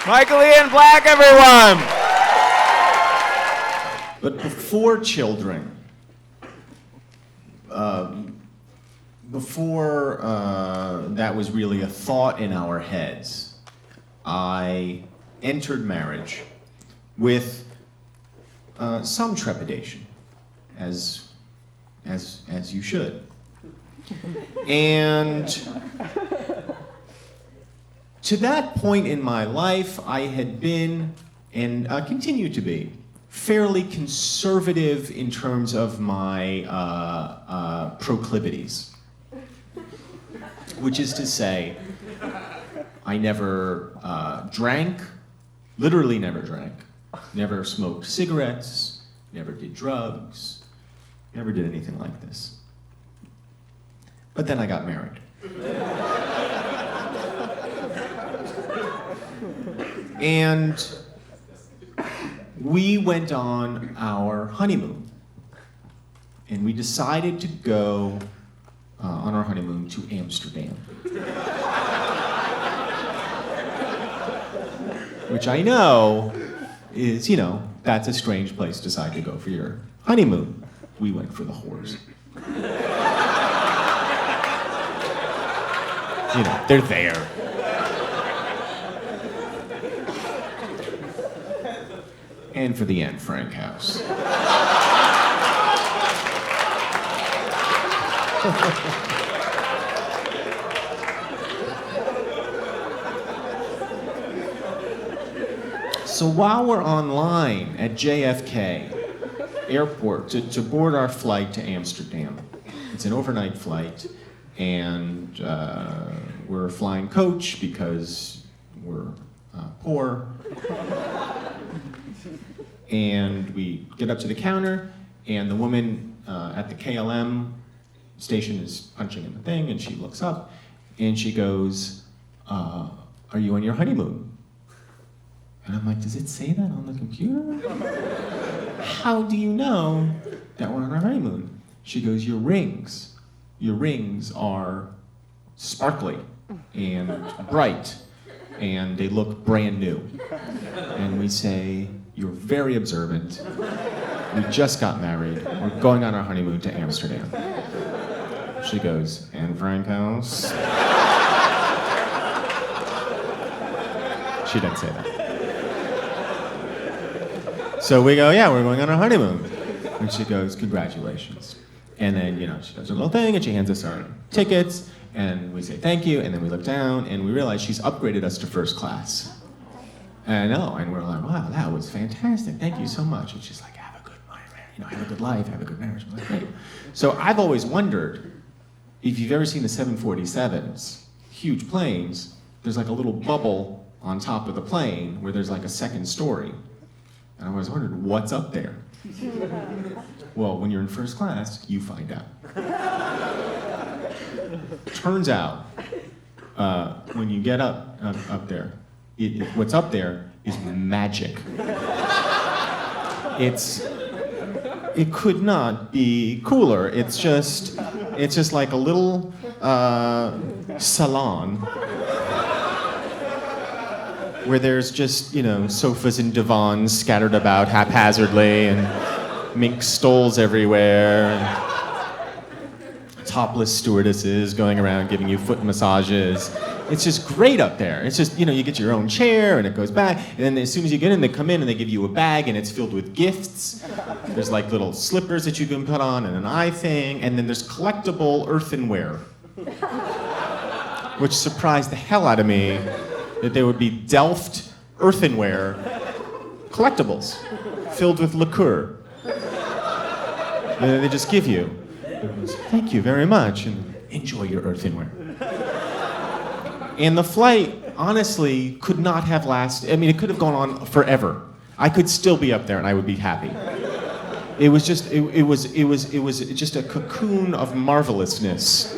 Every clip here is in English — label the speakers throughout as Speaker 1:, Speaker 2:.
Speaker 1: Michael Ian Black, everyone!
Speaker 2: But before children, before that was really a thought in our heads, I entered marriage with some trepidation, as you should. And to that point in my life, I had been, and continue to be, fairly conservative in terms of my proclivities. Which is to say, I never drank, literally never drank, never smoked cigarettes, never did drugs, never did anything like this. But then I got married. And we went on our honeymoon. And we decided to go on our honeymoon to Amsterdam. Which I know is, that's a strange place to decide to go for your honeymoon. We went for the whores. They're there. And for the Anne Frank house. So while we're online at JFK Airport to board our flight to Amsterdam, it's an overnight flight, and we're flying coach because we're poor. And we get up to the counter, and the woman at the KLM station is punching in the thing, and she looks up, and she goes, "Are you on your honeymoon?" And I'm like, "Does it say that on the computer? How do you know that we're on our honeymoon?" She goes, Your rings are sparkly and bright, and they look brand new." And we say, "You're very observant. We just got married. We're going on our honeymoon to Amsterdam." She goes, "Anne Frank house?" She didn't say that. So we go, "Yeah, we're going on our honeymoon." And she goes, "Congratulations." And then, she does her little thing, and she hands us our tickets, and we say thank you, and then we look down, and we realize she's upgraded us to first class. And I know, and we're like, "Wow, that was fantastic. Thank you so much." And she's like, "Have a good life, have a good life, have a good marriage." I'm like, "Great." So I've always wondered if you've ever seen the 747s, huge planes, there's like a little bubble on top of the plane where there's like a second story. And I always wondered, what's up there? Well, when you're in first class, you find out. Turns out, when you get up there, what's up there is magic. It could not be cooler. It's just like a little salon where there's just, sofas and divans scattered about haphazardly, and mink stoles everywhere, and topless stewardesses going around giving you foot massages. It's just great up there. It's just, you get your own chair, and it goes back, and then as soon as you get in, they come in and they give you a bag, and it's filled with gifts. There's like little slippers that you can put on, and an eye thing, and then there's collectible earthenware, which surprised the hell out of me, that there would be Delft earthenware collectibles filled with liqueur. And they just give you. "Thank you very much, and enjoy your earthenware." And the flight, honestly, could not have lasted. I mean, it could have gone on forever. I could still be up there, and I would be happy. It was just a cocoon of marvelousness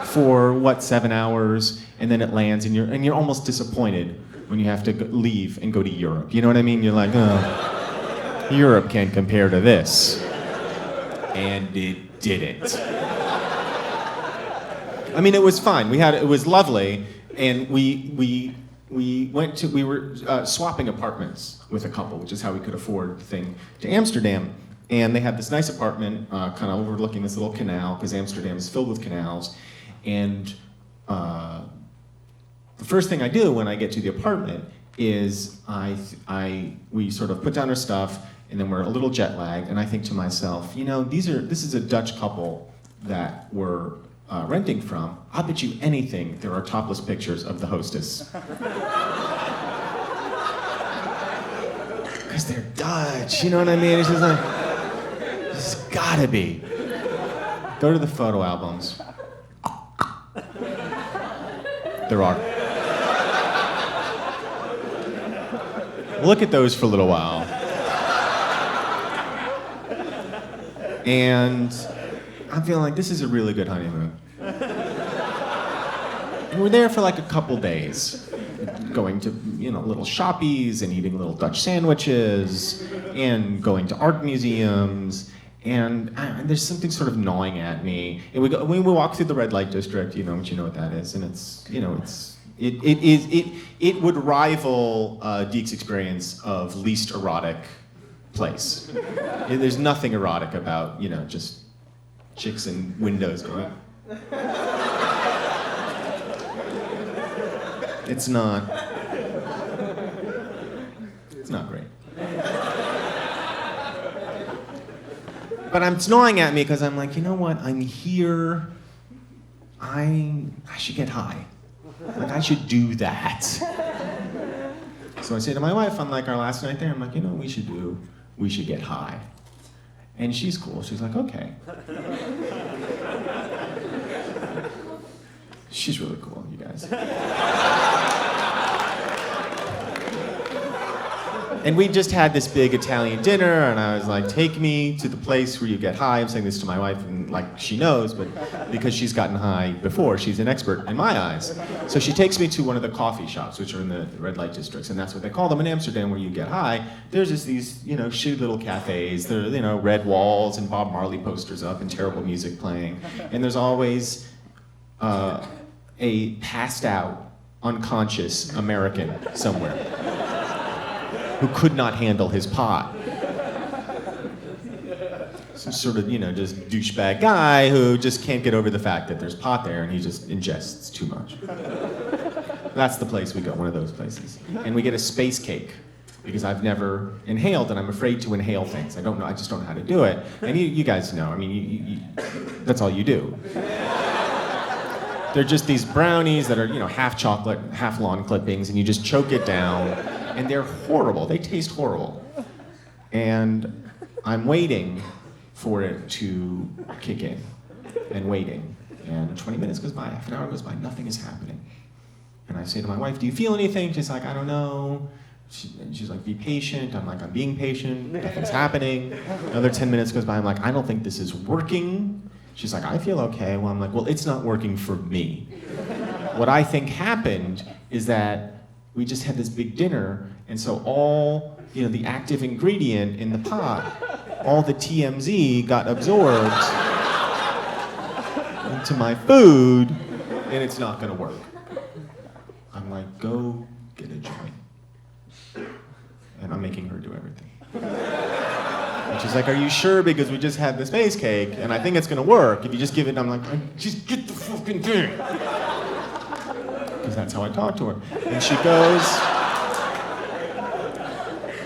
Speaker 2: for 7 hours, and then it lands, and you're almost disappointed when you have to leave and go to Europe. You know what I mean? You're like, "Oh, Europe can't compare to this," and it didn't. I mean, it was fine. It was lovely, and we we were swapping apartments with a couple, which is how we could afford the thing, to Amsterdam. And they had this nice apartment, kind of overlooking this little canal, because Amsterdam is filled with canals. And the first thing I do when I get to the apartment is we sort of put down our stuff, and then we're a little jet lagged, and I think to myself, you know, this is a Dutch couple that we're renting from. I'll bet you anything there are topless pictures of the hostess. Because they're Dutch, you know what I mean? It's just like, it's gotta be. Go to the photo albums. There are. Look at those for a little while. And I'm feeling like this is a really good honeymoon. And we're there for like a couple days, going to, you know, little shoppies and eating little Dutch sandwiches and going to art museums. And there's something sort of gnawing at me. And we walk through the red light district, you know what that is, and it's, you know, it would rival Deke's experience of least erotic place. There's nothing erotic about, you know, just chicks in windows going. It's not great. But it's gnawing at me because I'm like, you know what? I'm here. I should get high. Like, I should do that. So I say to my wife, on like our last night there, I'm like, you know what we should get high. And she's cool. She's like, okay. She's really cool, you guys. And we just had this big Italian dinner, and I was like, take me to the place where you get high. I'm saying this to my wife, and like she knows, but because she's gotten high before, she's an expert in my eyes. So she takes me to one of the coffee shops, which are in the red light districts, and that's what they call them in Amsterdam, where you get high. There's just these, you know, shitty little cafes. There are, you know, red walls and Bob Marley posters up and terrible music playing. And there's always a passed out, unconscious American somewhere who could not handle his pot. Some sort of, you know, just douchebag guy who just can't get over the fact that there's pot there and he just ingests too much. That's the place we go, one of those places. And we get a space cake, because I've never inhaled and I'm afraid to inhale things. I just don't know how to do it. And you guys know, I mean, that's all you do. They're just these brownies that are, you know, half chocolate, half lawn clippings, and you just choke it down. And they're horrible. They taste horrible. And I'm waiting for it to kick in, and waiting. And 20 minutes goes by, half an hour goes by, nothing is happening. And I say to my wife, do you feel anything? She's like, I don't know. She's like, be patient. I'm like, I'm being patient. Nothing's happening. Another 10 minutes goes by. I'm like, I don't think this is working. She's like, I feel okay. Well, I'm like, well, it's not working for me. What I think happened is that we just had this big dinner, and so all, you know, the active ingredient in the pot, all the TMZ got absorbed into my food, and it's not gonna work. I'm like, go get a joint. And I'm making her do everything. And she's like, are you sure? Because we just had the space cake, and I think it's gonna work. If you just give it, I'm like, just get the fucking thing. Because that's how I talk to her. And she goes,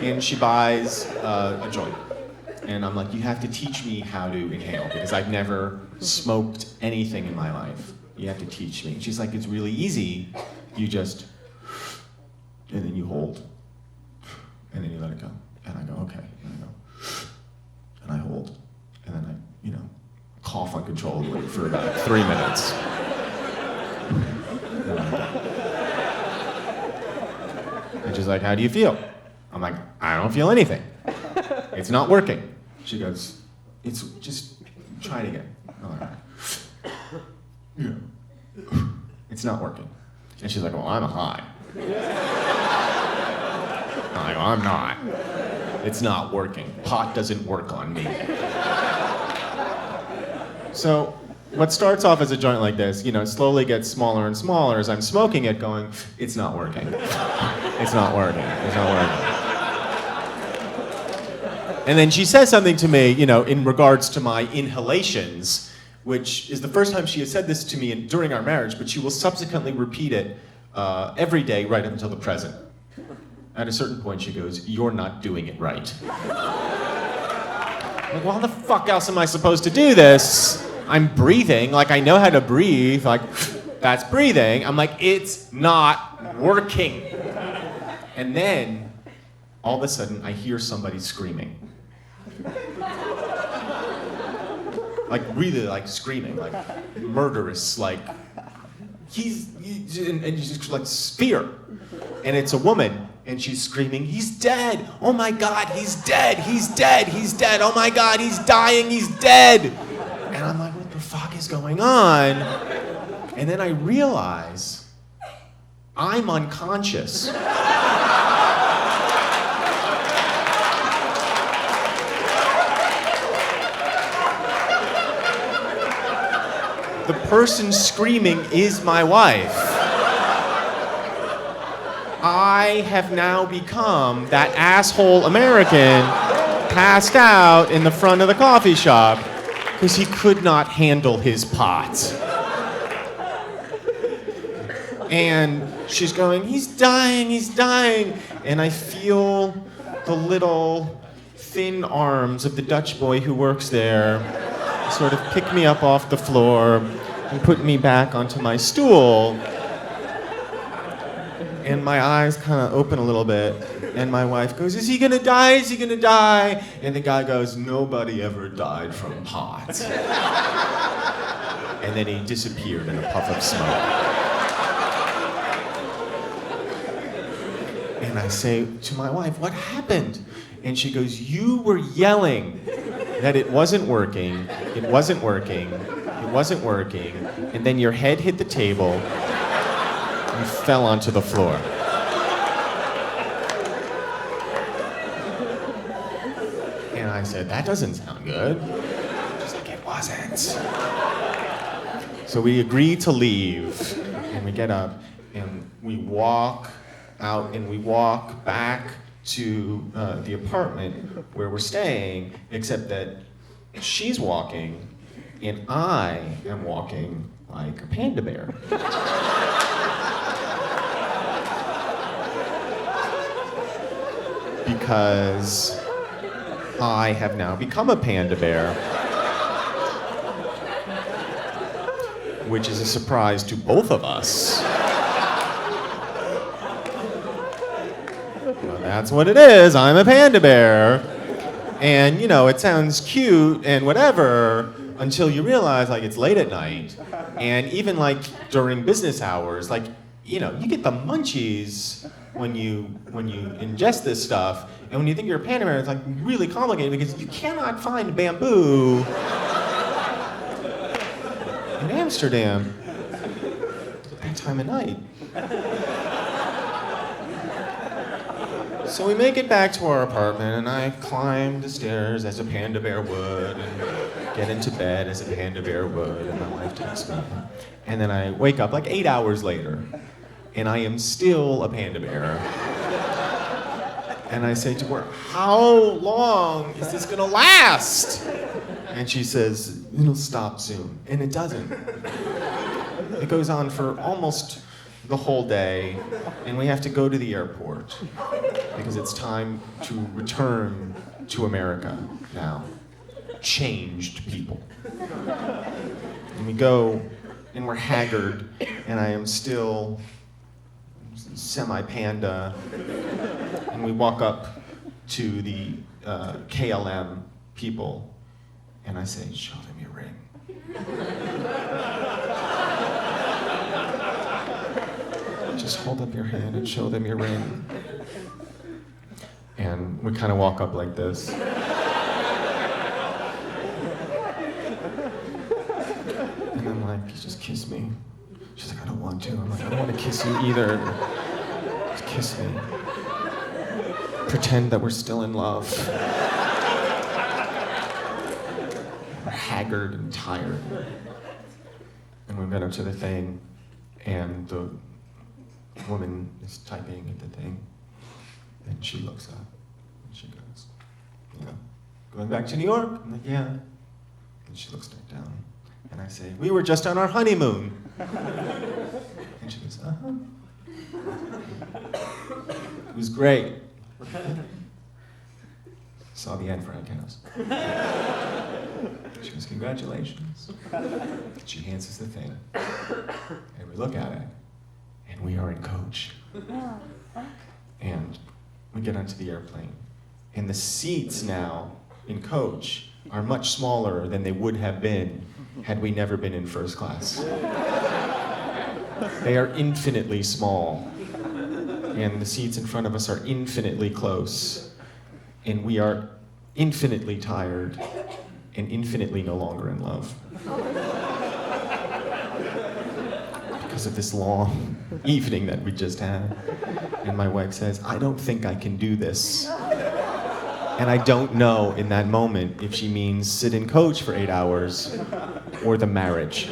Speaker 2: and she buys a joint. And I'm like, you have to teach me how to inhale, because I've never smoked anything in my life. You have to teach me. She's like, it's really easy. You just, and then you hold, and then you let it go. And I go, okay. And I go, and I hold. And then I, you know, cough uncontrollably for about 3 minutes. And she's like, how do you feel? I'm like, I don't feel anything. It's not working. She goes, it's just, try it again. I'm like, yeah. It's not working. And she's like, well, I'm high. I'm like, I'm not. It's not working. Pot doesn't work on me. So what starts off as a joint like this, slowly gets smaller and smaller as I'm smoking it, going, it's not working. It's not working. It's not working. And then she says something to me, in regards to my inhalations, which is the first time she has said this to me during our marriage, but she will subsequently repeat it every day right up until the present. At a certain point, she goes, "You're not doing it right." Like, well, how the fuck else am I supposed to do this? I'm breathing, like I know how to breathe, like that's breathing. I'm like, it's not working. And then, all of a sudden, I hear somebody screaming. Like really like screaming, like murderous, like and she's like fear. And it's a woman, and she's screaming, "He's dead! Oh my God, he's dead! He's dead! He's dead! Oh my God, he's dying! He's dead!" And I'm like, what the fuck is going on? And then I realize I'm unconscious. The person screaming is my wife. I have now become that asshole American passed out in the front of the coffee shop because he could not handle his pot. And she's going, "He's dying, he's dying." And I feel the little thin arms of the Dutch boy who works there sort of pick me up off the floor and put me back onto my stool. And my eyes kind of open a little bit, and my wife goes, "Is he gonna die? Is he gonna die?" And the guy goes, "Nobody ever died from pot." And then he disappeared in a puff of smoke. And I say to my wife, "What happened?" And she goes, "You were yelling that it wasn't working, it wasn't working, it wasn't working, and then your head hit the table, and fell onto the floor." And I said, "That doesn't sound good." She's like, "It wasn't." So we agree to leave, and we get up, and we walk out, and we walk back to the apartment where we're staying, except that she's walking, and I am walking like a panda bear. Because I have now become a panda bear, which is a surprise to both of us. Well, that's what it is. I'm a panda bear. And, it sounds cute and whatever until you realize, like, it's late at night. And even, like, during business hours, like, you get the munchies when you ingest this stuff. And when you think you're a panda bear, it's, like, really complicated because you cannot find bamboo in Amsterdam at that time of night. So we make it back to our apartment, and I climb the stairs as a panda bear would, and get into bed as a panda bear would, and my wife takes me. And then I wake up like 8 hours later, and I am still a panda bear. And I say to her, "How long is this gonna last?" And she says, "It'll stop soon." And it doesn't. It goes on for almost the whole day, and we have to go to the airport because it's time to return to America now. Changed people. And we go, and we're haggard, and I am still semi-panda, and we walk up to the KLM people, and I say, "Show them your ring." Just hold up your hand and show them your ring. And we kind of walk up like this. And I'm like, "Just kiss me." She's like, "I don't want to." I'm like, "I don't want to kiss you either. Just kiss me. Pretend that we're still in love." We're haggard and tired. got up to the thing, and the woman is typing at the thing, and she looks up, and she goes, going back to New York? I'm like, yeah. And she looks back down, and I say, we were just on our honeymoon. And she goes, uh-huh. It was great. Saw the end for Cows. She goes, congratulations. She hands us the thing, and we look at it, and we are in coach. And we get onto the airplane, and the seats now in coach are much smaller than they would have been had we never been in first class. They are infinitely small, and the seats in front of us are infinitely close, and we are infinitely tired and infinitely no longer in love. Because of this long evening that we just had. And my wife says, I don't think I can do this. And I don't know in that moment if she means sit in coach for 8 hours or the marriage.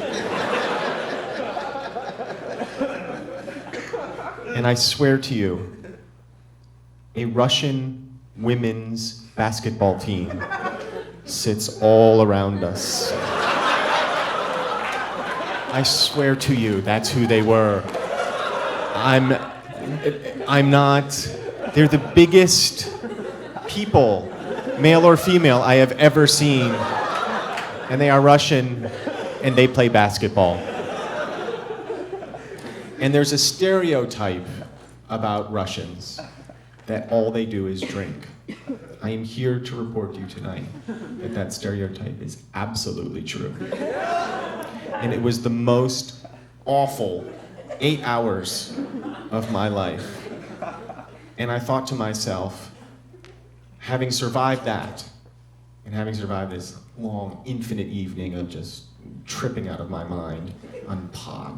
Speaker 2: And I swear to you, a Russian women's basketball team sits all around us. I swear to you, that's who they were. I'm not, they're the biggest people, male or female, I have ever seen. And they are Russian, and they play basketball. And there's a stereotype about Russians that all they do is drink. I am here to report to you tonight that that stereotype is absolutely true. And it was the most awful 8 hours of my life. And I thought to myself, having survived that, and having survived this long, infinite evening of just tripping out of my mind on pot,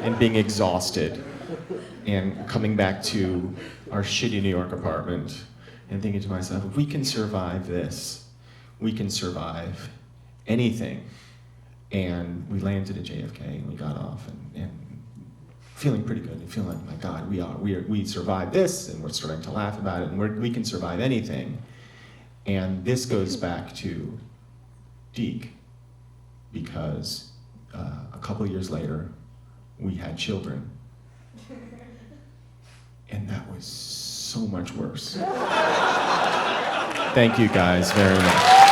Speaker 2: and being exhausted, and coming back to our shitty New York apartment, and thinking to myself, if we can survive this, we can survive anything. And we landed at JFK, and we got off, and feeling pretty good, and feeling like, my God, we survived this, and we're starting to laugh about it, and we can survive anything. And this goes back to Deke, because a couple years later, we had children. And that was so much worse. Thank you guys very much.